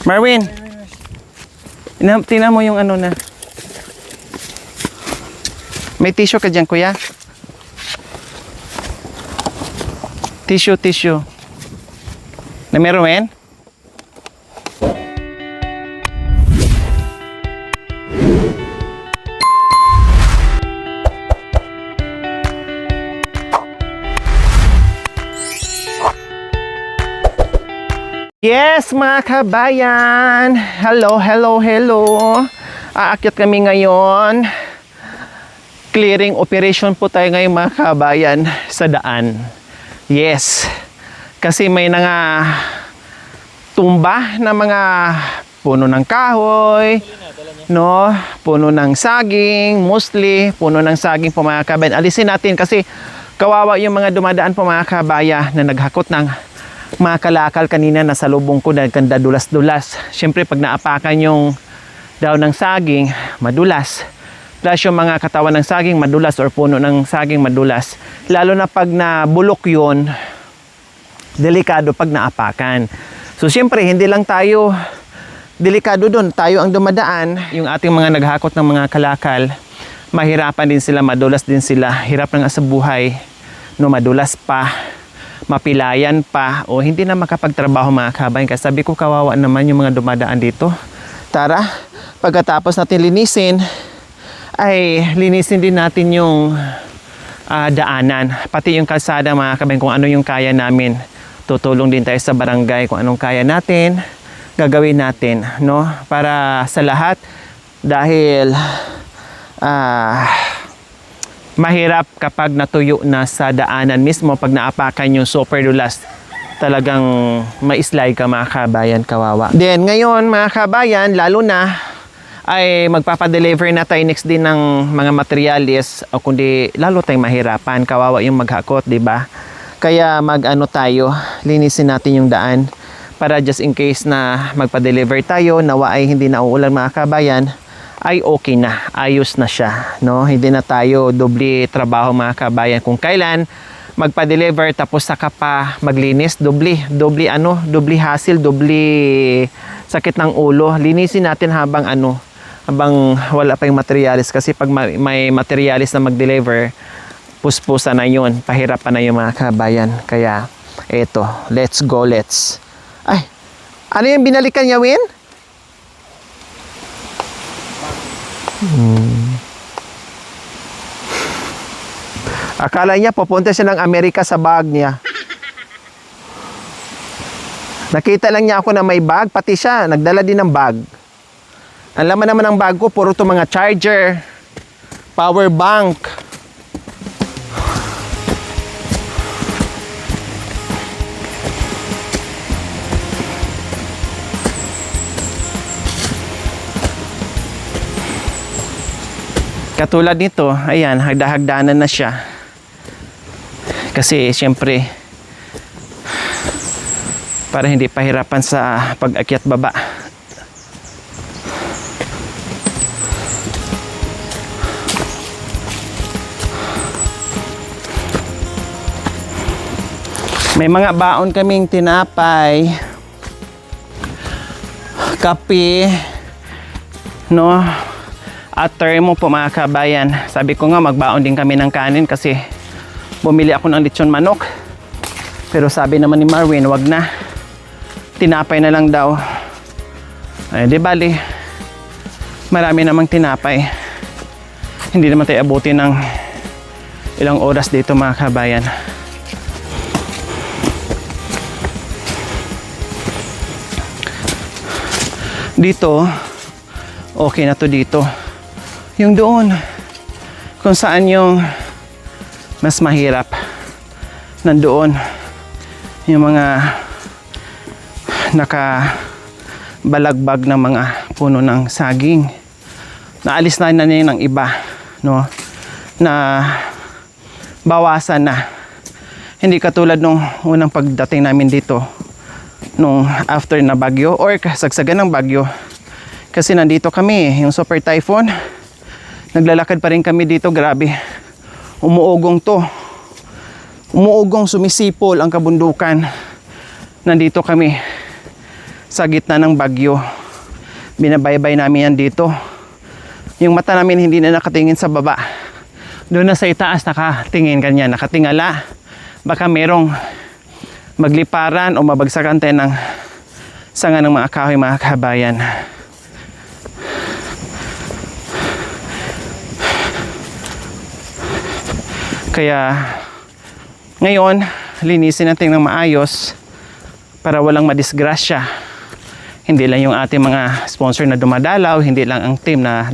Marvin, tingnan mo yung ano na. May tissue ka dyan, kuya? Tissue. Na meron, men? Yes, mga kabayan! Hello. Aakyat kami ngayon. Clearing operation po tayo ngayon, mga kabayan, sa daan. Yes. Kasi may nga tumba na mga puno ng kahoy, no? Puno ng saging, mostly puno ng saging po, mga kabayan. Alisin natin kasi kawawa yung mga dumadaan po, mga kabayan, na naghakot ng mga kalakal kanina. Nasa lubong ko dahil kanda dulas-dulas. Siyempre pag naapakan yung daon ng saging, madulas. Plus yung mga katawan ng saging madulas or puno ng saging madulas. Lalo na pag nabulok yun, delikado pag naapakan. So siyempre hindi lang tayo delikado dun, tayo ang dumadaan. Yung ating mga naghakot ng mga kalakal, mahirapan din sila, madulas din sila. Hirap na nga sa buhay, no, madulas pa, mapilayan pa, o hindi na makapagtrabaho, mga kabayan. Kasi sabi ko, kawawa naman yung mga dumadaan dito. Tara, pagkatapos natin linisin, ay linisin din natin yung daanan, pati yung kalsada, mga kabayan, kung ano yung kaya namin. Tutulong din tayo sa barangay kung anong kaya natin, gagawin natin, no? Para sa lahat, dahil mahirap kapag natuyo na sa daanan mismo. Pag naapakan yung super dulas, talagang maislay ka, mga kabayan, kawawa. Then ngayon, mga kabayan, lalo na ay magpapadeliver na tayo next din ng mga materialis, o kundi lalo tayong mahirapan, kawawa yung maghakot, di ba? Kaya mag-ano tayo, linisin natin yung daan para just in case na magpa-deliver tayo, nawa ay hindi na uulan, mga kabayan, ay okay na, ayos na siya, no? Hindi na tayo doble trabaho, mga kabayan. Kung kailan magpa-deliver tapos saka pa maglinis, doble hassle, doble sakit ng ulo. Linisin natin habang habang wala pa yung materialis, kasi pag may materialis na mag-deliver, puspusa na yun, pahirapan na yung mga kabayan. Kaya eto, let's go. Ay, ano yung binalikan niya, Win? Akala niya pupunta siya ng Amerika sa bag niya. Nakita lang niya ako na may bag, pati siya nagdala din ng bag. Ang laman naman ng bag ko, puro to mga charger, power bank. Katulad nito, ayan, hagda-hagdanan na siya. Kasi siyempre, para hindi pahirapan sa pag-akyat baba. May mga baon kaming tinapay, kape, no? At termo po, mga kabayan. Sabi ko nga magbaon din kami ng kanin kasi bumili ako ng lechon manok. Pero sabi naman ni Marvin, wag na. Tinapay na lang daw. Ay, di bali. Marami namang tinapay. Hindi naman tayo abutin ng ilang oras dito, mga kabayan. Dito, okay na to dito. Yung doon, kung saan yung mas mahirap, nandoon yung mga nakabalagbag ng mga puno ng saging. Naalis na niya ng iba, no? Na bawasan na. Hindi katulad nung unang pagdating namin dito, nung after na bagyo or kasagsagan ng bagyo. Kasi nandito kami, yung super typhoon. Naglalakad pa rin kami dito, grabe. Umuugong to. Umuugong, sumisipol ang kabundukan. Nandito kami sa gitna ng bagyo. Binabaybay namin yan dito. Yung mata namin hindi na nakatingin sa baba. Doon na sa itaas nakatingin kanya, nakatingala. Baka merong magliparan o mabagsakan tayo ng sanga ng mga kahoy, mga kabayan. Kaya ngayon, linisin natin ng maayos para walang madisgrasya. Hindi lang yung ating mga sponsor na dumadalaw, hindi lang ang team na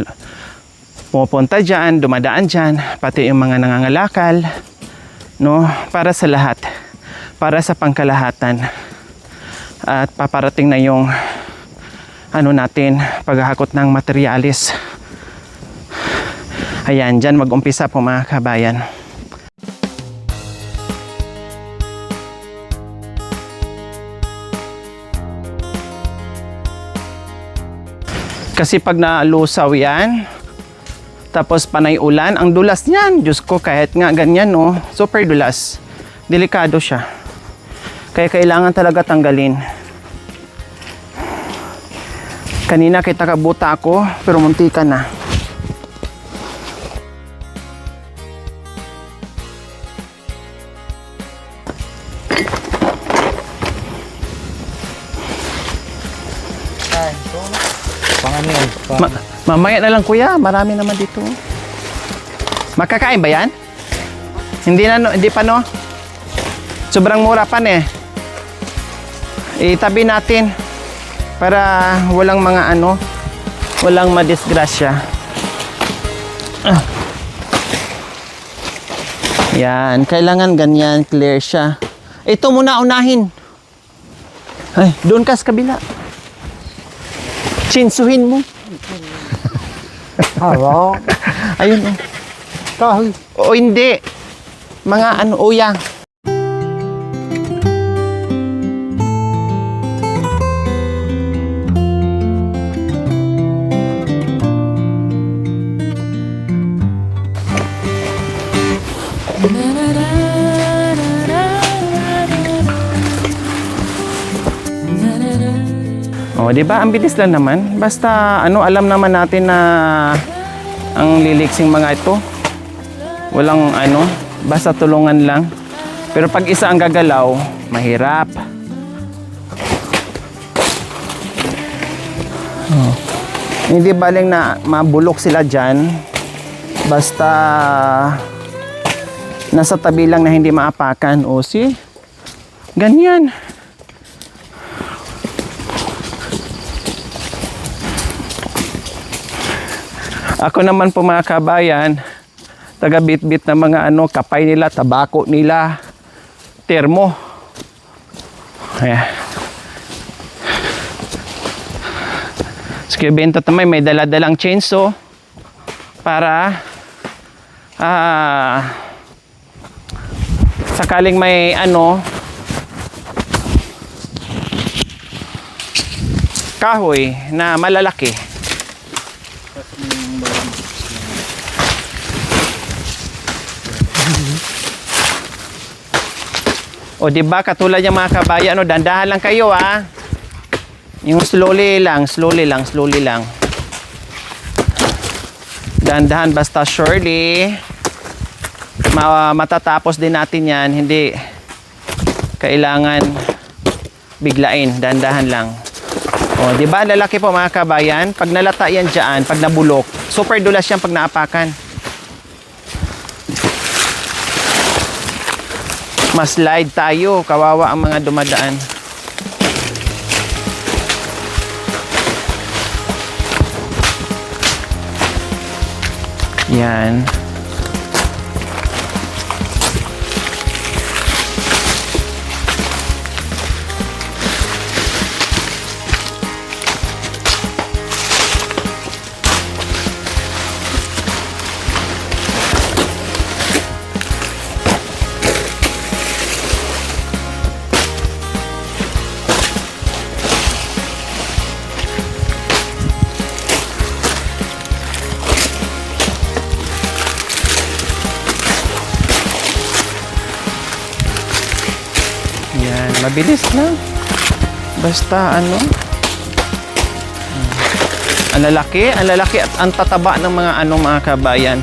pumupunta dyan, dumadaan dyan, pati yung mga nangangalakal, no? Para sa lahat, para sa pangkalahatan. At paparating na yung ano natin, paghahakot ng materialis. Ayan, dyan mag-umpisa po mga kabayan. Kasi pag nalusaw yan, tapos panay ulan, ang dulas niyan, Diyos ko, kahit nga ganyan, no, super dulas. Delikado siya. Kaya kailangan talaga tanggalin. Kanina kita kabuta ako, pero muntikan na. Mamaya na lang kuya, marami naman dito. Makakain ba yan? Hindi na, no, hindi pa no? Sobrang mura pa eh. Itabi natin para walang mga ano, walang madisgrasya. Yan, kailangan ganyan, clear siya. Ito muna unahin. Ay, doon ka sa kabila. Chinsuhin mo. Halo. Ayun oh. Kahoy. O hindi. Mga ano, uyang. O, di ba? Ang bilis lang naman. Basta ano, alam naman natin na ang liliksing mga ito. Walang ano, basta tulungan lang. Pero pag isa ang gagalaw, mahirap. Oh. Hindi baling na mabulok sila dyan. Basta nasa tabi lang na hindi maapakan. O, see? Ganyan. Ako naman po mga kabayan, taga bit-bit na mga ano, kapay nila, tabako nila, termo. Ayan. Sige, bento tamay, may dala-dalang chainsaw para sakaling may ano, kahoy na malalaki. O di ba katulad yung mga kabayan, no, dandahan lang kayo ah. Yung slowly lang. Dandahan basta surely. Matatapos din natin yan, hindi kailangan biglain, dandahan lang. O di ba lalaki po mga kabayan, pag nalata yan diyan, pag nabulok, super dulas yan pag naapakan. Mas slide tayo, kawawa ang mga dumadaan. Yan. Mabilis lang. Basta ano, Ang lalaki at ang tataba ng mga ano mga kabayan.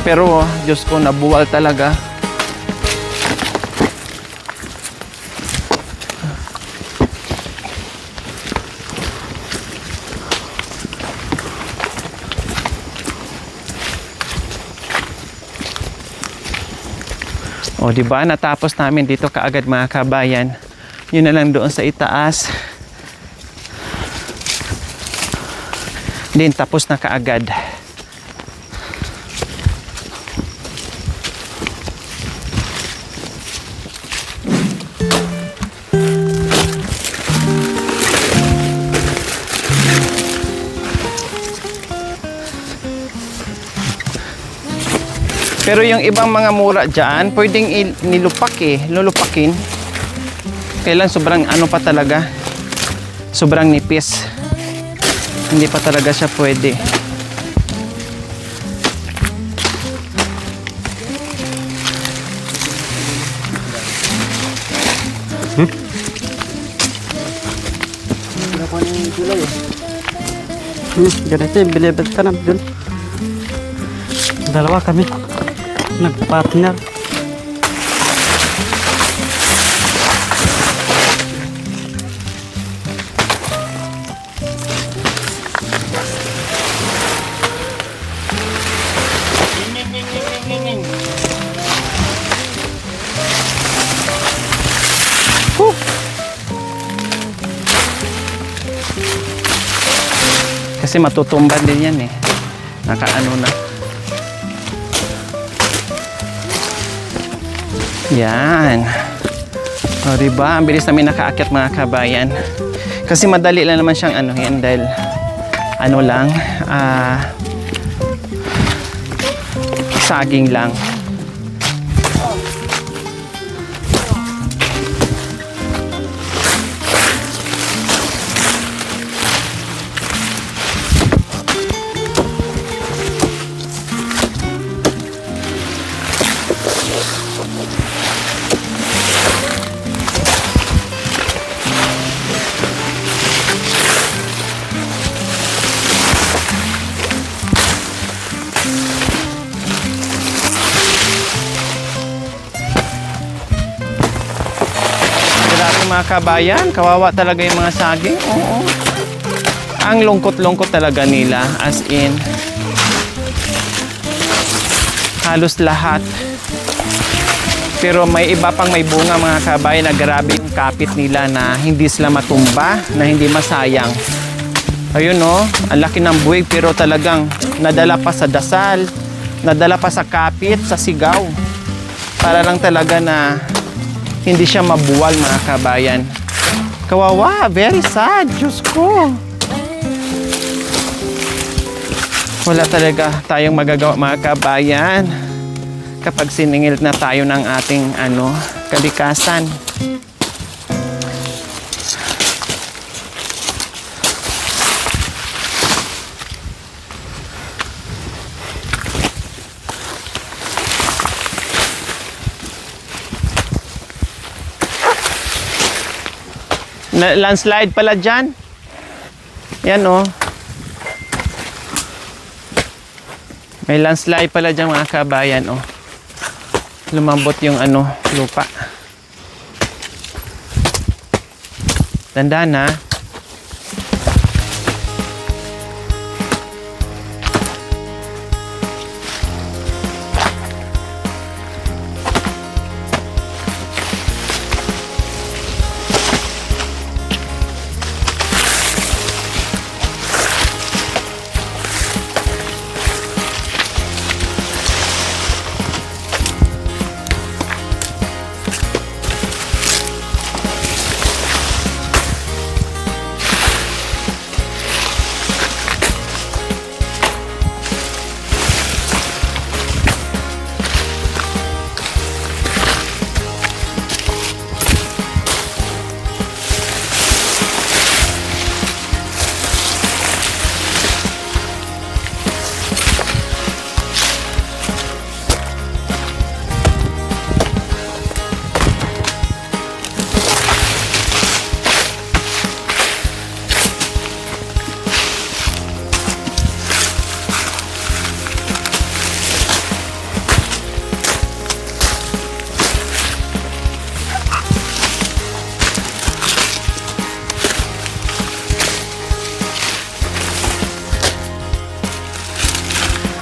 Pero Diyos ko, nabuwal talaga. O di ba, natapos namin dito kaagad mga kabayan. Yun na lang doon sa itaas. Din tapos na kaagad. Pero yung ibang mga mura dyan, pwedeng nilupak lulupakin. Kailan sobrang ano pa talaga, sobrang nipis. Hindi pa talaga siya pwede. Ganito yung bilibad ka na dun. Dalawa kami. Nagpartner. Kasi matutumban din yan eh. Nakaano na. Yan. O diba? Ang bilis namin nakaakyat mga kabayan. Kasi madali lang naman siyang ano yan dahil ano lang, saging lang. Mga kabayan, kawawa talaga yung mga saging. Oo. Ang lungkot-lungkot talaga nila, as in halos lahat. Pero may iba pang may bunga mga kabayan na grabe yung kapit nila na hindi sila matumba, na hindi masayang. Ayun no, ang laki ng buwig pero talagang nadala pa sa dasal, nadala pa sa kapit, sa sigaw. Para lang talaga na hindi siya mabuwal mga kabayan. Kawawa, very sad, Diyos ko. Wala talaga tayong magagawa mga kabayan kapag siningil na tayo ng ating kalikasan. Landslide pala dyan. Yan oh. May landslide pala dyan mga kabayan oh. Lumambot yung lupa. Tandaan ha.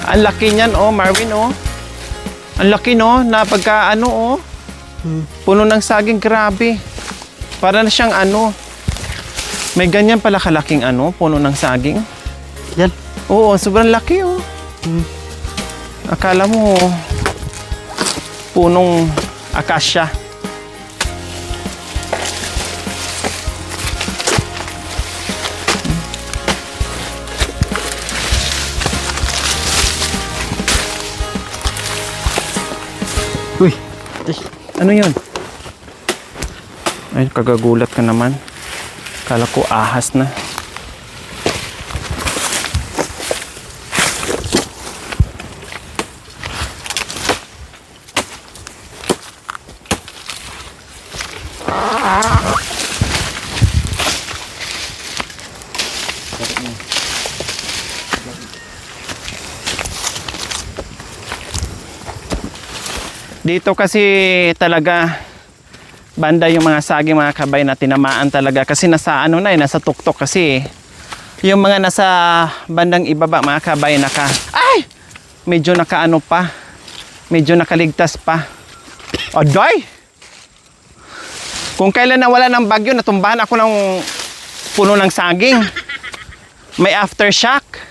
Ang laki niyan, oh, Marvin, oh. Ang laki, no? Na pagka, ano, oh. Puno ng saging, grabe. Para na siyang, ano. May ganyan pala kalaking, ano, puno ng saging. Yan. Oo, sobrang laki, oh. Akala mo, punong akasya. Uy. Ay, Ano yun? Ay, kagagulat ka naman. Kala ko ahas na. Dito kasi talaga banda yung mga saging mga kabay na tinamaan talaga kasi nasa ano na nasa tuktok kasi yung mga nasa bandang ibaba mga kabay medyo nakaano pa, medyo nakaligtas pa. Odoy! Kung kailan nawala ng bagyo natumbahan ako ng puno ng saging. May aftershock.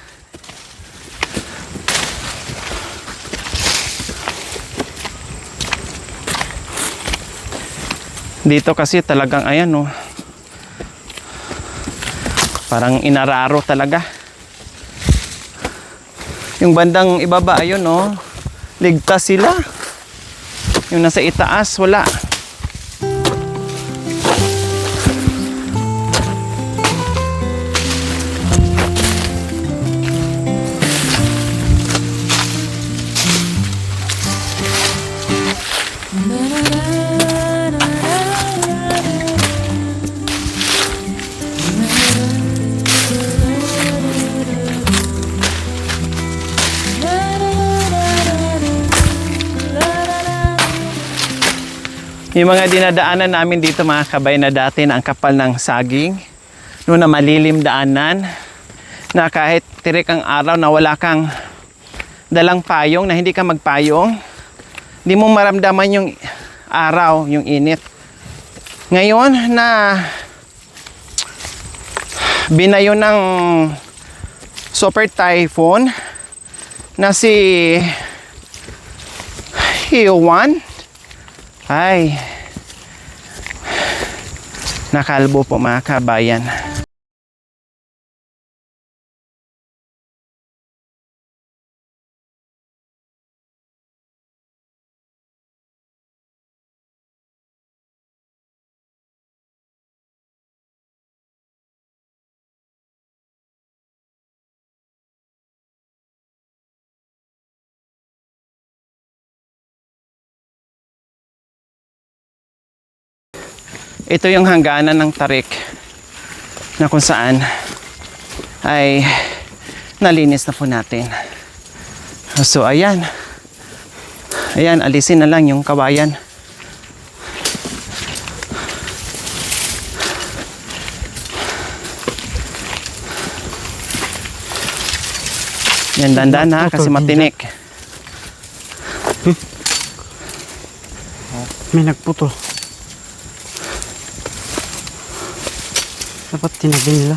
Dito kasi talagang ayan, oh. Parang inararo talaga. Yung bandang ibaba ayun, oh. Ligtas sila. Yung nasa itaas wala. Yung mga dinadaanan namin dito mga kabay na dati na ang kapal ng saging, noon na malilim daanan, na kahit tirik ang araw na wala kang dalang payong, na hindi ka magpayong, hindi mo maramdaman yung araw, yung init. Ngayon na binayo ng super typhoon na si Hiowan, ay nakalbo po mga kabayan. Ito yung hangganan ng tarik na kung saan ay nalinis na po natin. So ayan. Ayan, alisin na lang yung kawayan. Yan, dandan ha, kasi matinik. may nagputol. Dapat tinabi nila.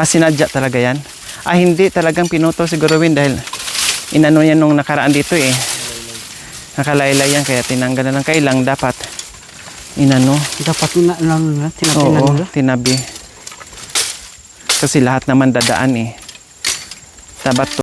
Sinadya talaga yan. Hindi talagang pinuto siguro Win dahil inano yan nung nakaraan dito eh. Nakalaylay yan kaya tinanggal na lang kailang dapat inano. Dapat tinabi Oo, nila. tinabi. Kasi lahat naman dadaan eh. Dapat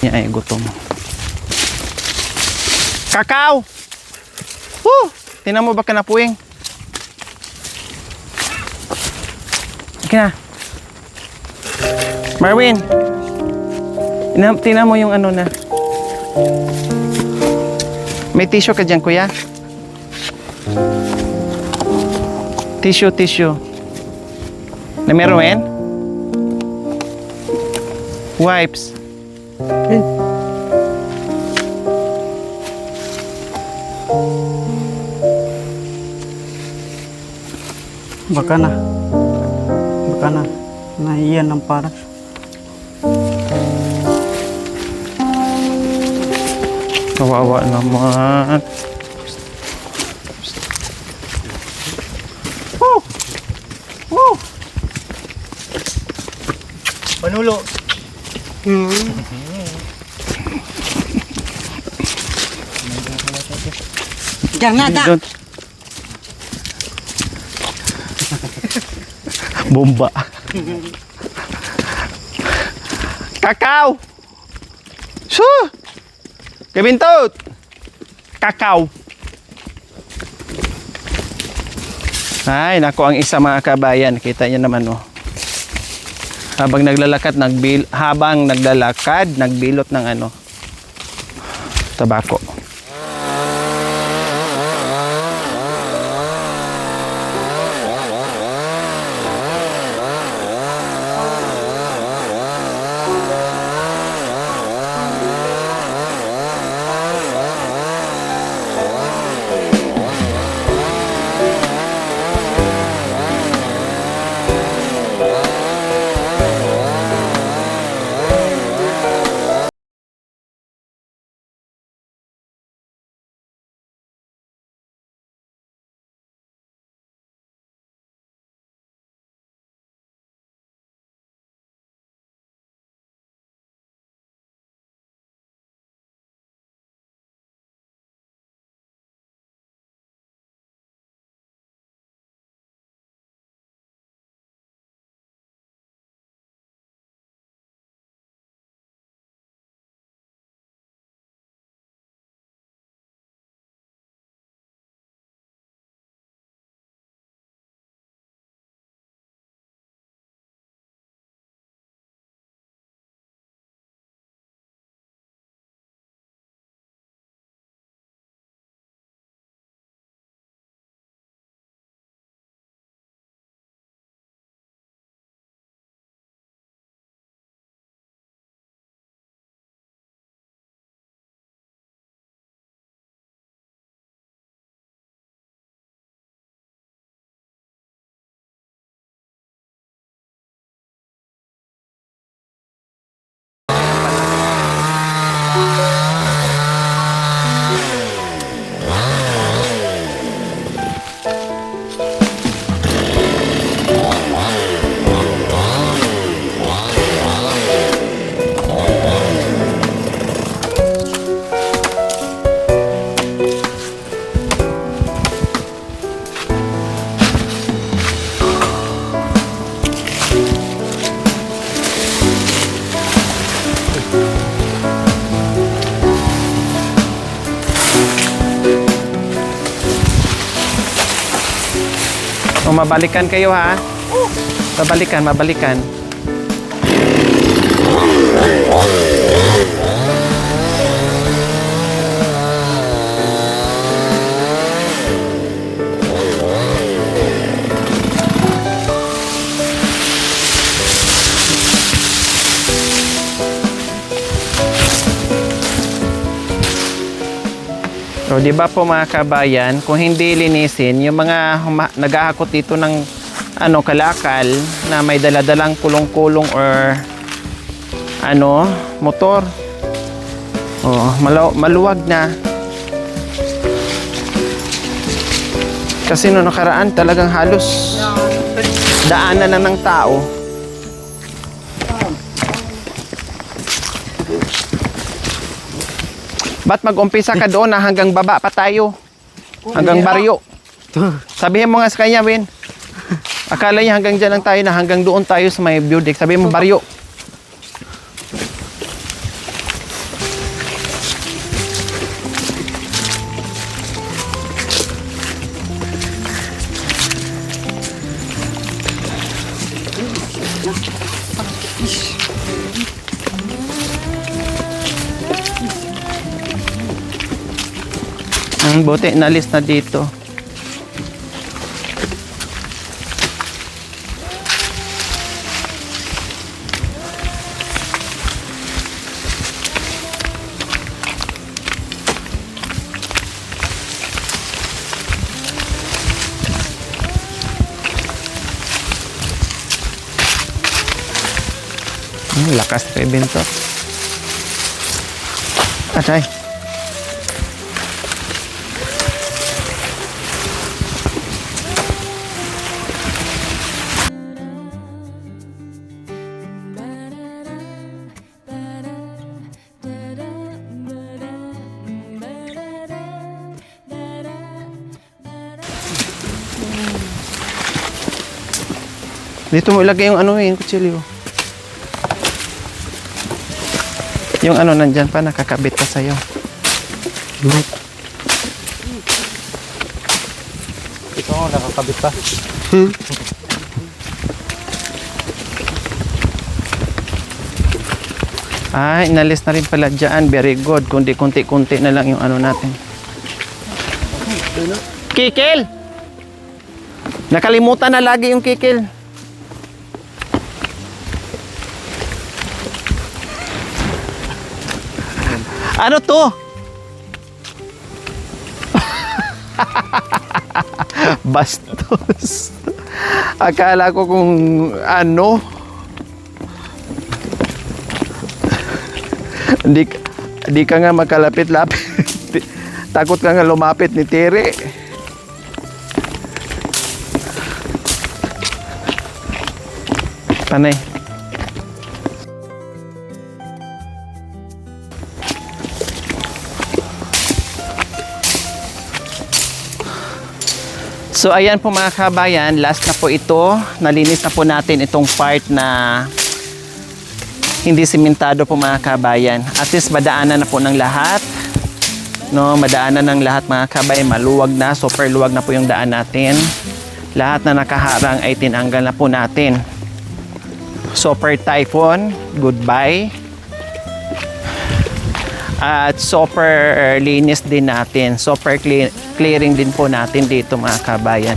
Niya ay gutom. Kakao! Woo! Tinan mo ba ka na puwing? Sige na. Marwin! Tinan mo yung ano na. May tissue ka dyan, kuya? Tissue. Na meron? Wipes. Baka na. Naiyan ng paras. Kawawa naman. Woo! Woo! Manulo. Jangan tak. Don't. Bomba. Kakao! Su! Kabintot! Kakao! Ay, nako ang isa mga kabayan. Kita niyo naman, oh. Habang naglalakad, nagbilot ng ano, tabako. O, mabalikan kayo ha. Mabalikan. So, di ba po mga kabayan, kung hindi linisin, yung mga naghahakot dito ng kalakal na may daladalang kulong-kulong or motor. Oh, maluwag na. Kasi no nakaraan talagang halos daanan na ng tao. Ba't mag-umpisa ka doon na hanggang baba pa tayo? Hanggang baryo. Sabihin mo nga sa kanya, Win. Akala niya hanggang dyan lang tayo na hanggang doon tayo sa may building. Sabihin mo, baryo. Ang buti, nalis na dito. Lakas rin to. Atay. Dito mo ilagay yung ano yung kutsilyo. Yung ano nandyan pa, nakakabit pa sa'yo. Ito, nakakabit pa. Ay, inalis na rin pala dyan. Very good. Kundi kunti-kunti na lang yung ano natin. Kikil! Nakalimutan na lagi yung kikil. Ano to? Bastos. Akala ko kung ano. Di ka nga makalapit-lapit. Takot ka nga lumapit ni Tere. Panay. So ayan po mga kabayan, last na po ito. Nalinis na po natin itong part na hindi simentado po mga kabayan. At least madaanan na po ng lahat. No, madaanan ng lahat mga kabayan. Maluwag na, super luwag na po yung daan natin. Lahat na nakaharang ay tinanggal na po natin. Super typhoon, goodbye. At super linis din natin. Super clearing din po natin dito mga kabayan.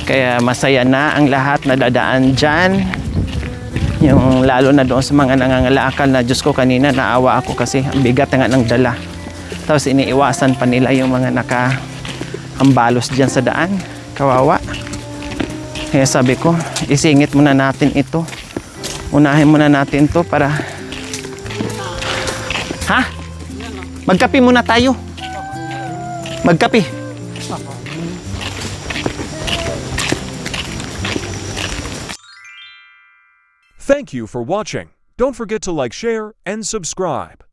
Kaya masaya na ang lahat na dadaan dyan. Yung lalo na doon sa mga nangangalakal na Diyos ko kanina naawa ako kasi ang bigat nga ng dala. Tapos iniiwasan pa nila yung mga nakahambalos dyan sa daan. Kawawa. Kaya sabi ko, isingit muna natin ito. Unahin muna natin to para... Ha? Magkape muna tayo. Magkape. Thank you for watching. Don't forget to like, share, and subscribe.